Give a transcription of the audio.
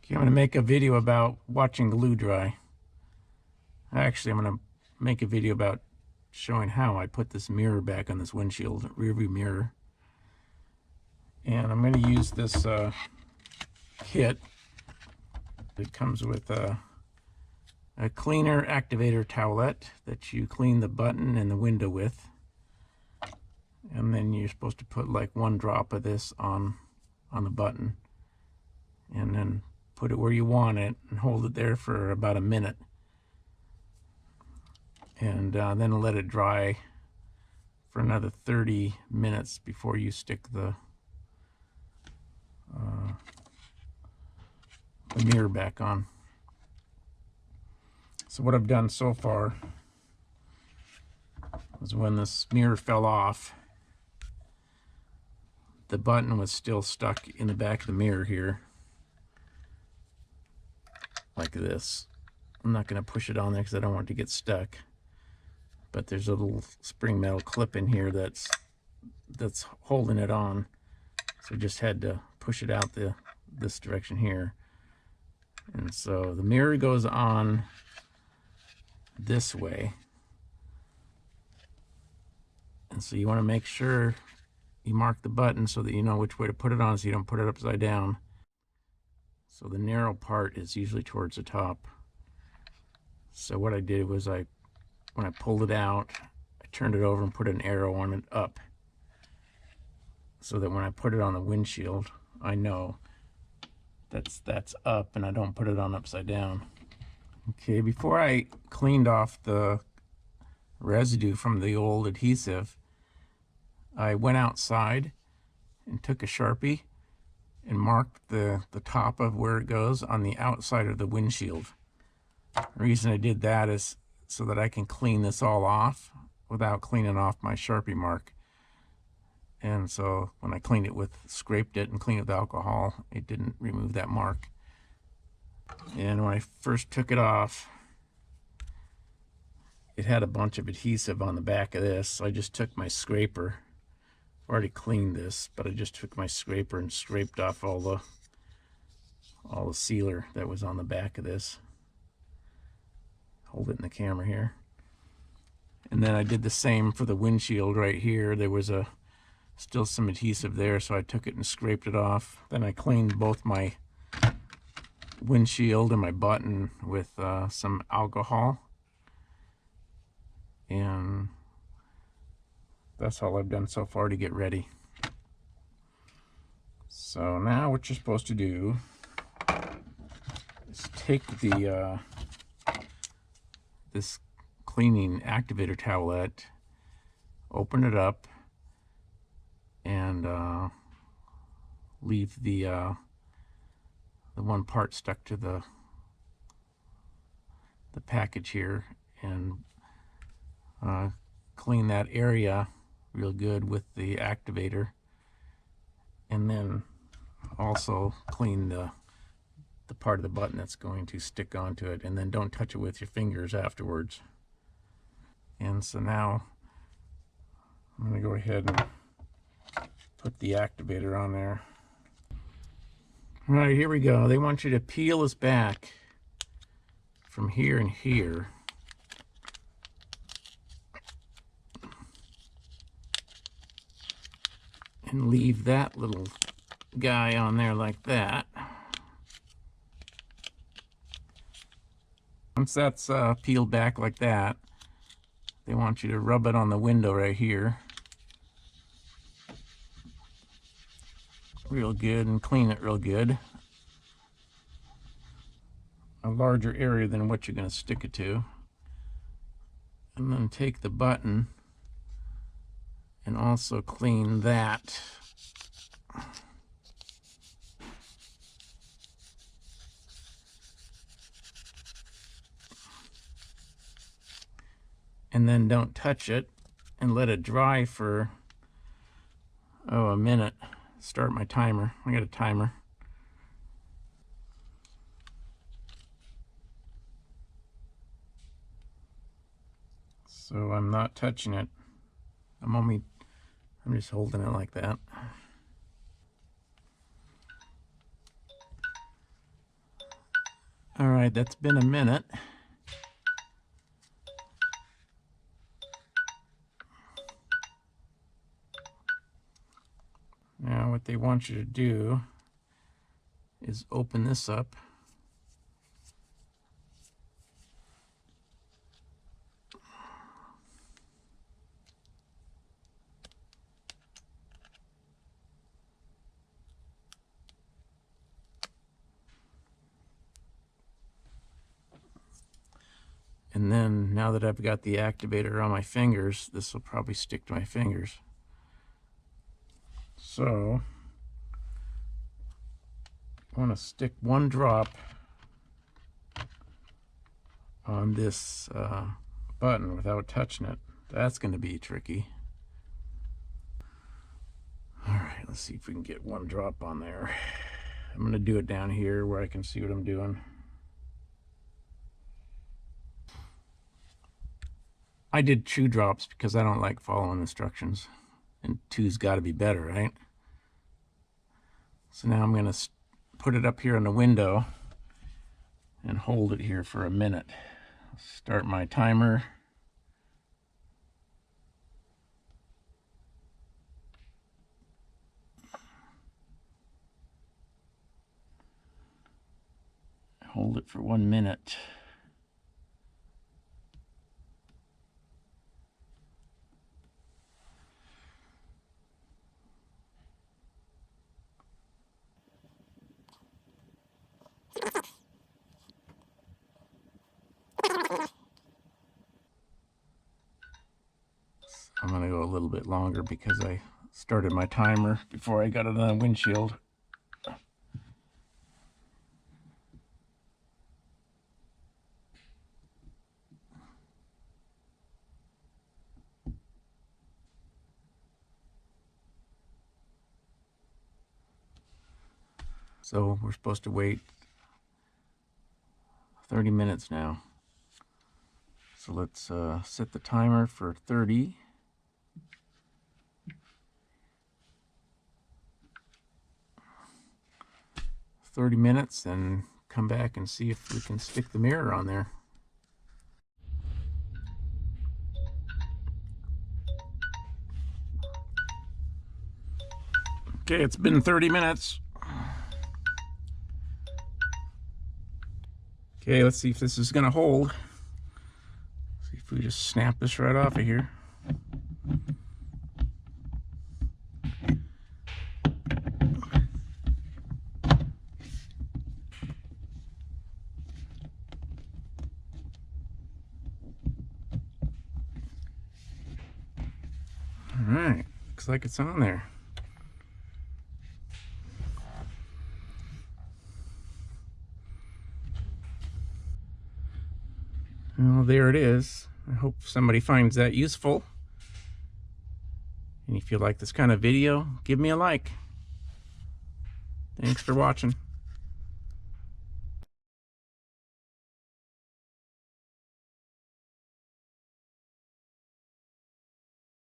Okay, I'm going to make a video about watching glue dry. Actually, I'm going to make a video about showing how I put this mirror back on this windshield, rear view mirror. And I'm going to use this kit. It comes with a cleaner activator towelette that you clean the button and the window with. And then you're supposed to put like 1 drop of this on the button. And then put it where you want it and hold it there for about a minute. And then let it dry for another 30 minutes before you stick the mirror back on. So what I've done so far is when this mirror fell off, the button was still stuck in the back of the mirror here, like this. I'm not going to push it on there because I don't want it to get stuck. But there's a little spring metal clip in here that's holding it on. So I just had to push it out this direction here. And so the mirror goes on this way. And so you want to make sure you mark the button so that you know which way to put it on so you don't put it upside down. So the narrow part is usually towards the top. So what I did was when I pulled it out, I turned it over and put an arrow on it up, so that when I put it on the windshield, I know that's up and I don't put it on upside down. Okay, before I cleaned off the residue from the old adhesive, I went outside and took a Sharpie and marked the top of where it goes on the outside of the windshield. The reason I did that is so that I can clean this all off without cleaning off my Sharpie mark. And so when I cleaned it scraped it and cleaned it with alcohol, it didn't remove that mark. And when I first took it off, it had a bunch of adhesive on the back of this. So I just took my scraper. I've already cleaned this, but I just took my scraper and scraped off all the sealer that was on the back of this. Hold it in the camera here. And then I did the same for the windshield right here. There was still some adhesive there, so I took it and scraped it off. Then I cleaned both my windshield and my button with some alcohol. And that's all I've done so far to get ready. So now what you're supposed to do is take this cleaning activator towelette, open it up, and leave the one part stuck to the package here, and clean that area real good with the activator, and then also clean the part of the button that's going to stick onto it, and then don't touch it with your fingers afterwards. And so now I'm going to go ahead and put the activator on there. All right, here we go. They want you to peel this back from here and here. And leave that little guy on there like that. Once that's peeled back like that, they want you to rub it on the window right here real good and clean it real good. A larger area than what you're going to stick it to. And then take the button and also clean that. And then don't touch it and let it dry for a minute. Start my timer. I got a timer. So I'm not touching it. I'm just holding it like that. All right, that's been a minute. Now what they want you to do is open this up. And then now that I've got the activator on my fingers, this will probably stick to my fingers. So I want to stick one drop on this button without touching it. That's going to be tricky. All right, let's see if we can get one drop on there. I'm going to do it down here where I can see what I'm doing. I did 2 drops because I don't like following instructions, and 2's got to be better, right? So now I'm going to put it up here on the window and hold it here for a minute. Start my timer. Hold it for 1 minute. I'm going to go a little bit longer because I started my timer before I got it on the windshield. So we're supposed to wait 30 minutes now. So let's set the timer for 30. minutes and come back and see if we can stick the mirror on there. Okay, it's been 30 minutes. Okay, let's see if this is gonna hold. See if we just snap this right off of here. All right, looks like it's on there. Well, there it is. I hope somebody finds that useful. And if you like this kind of video, give me a like. Thanks for watching.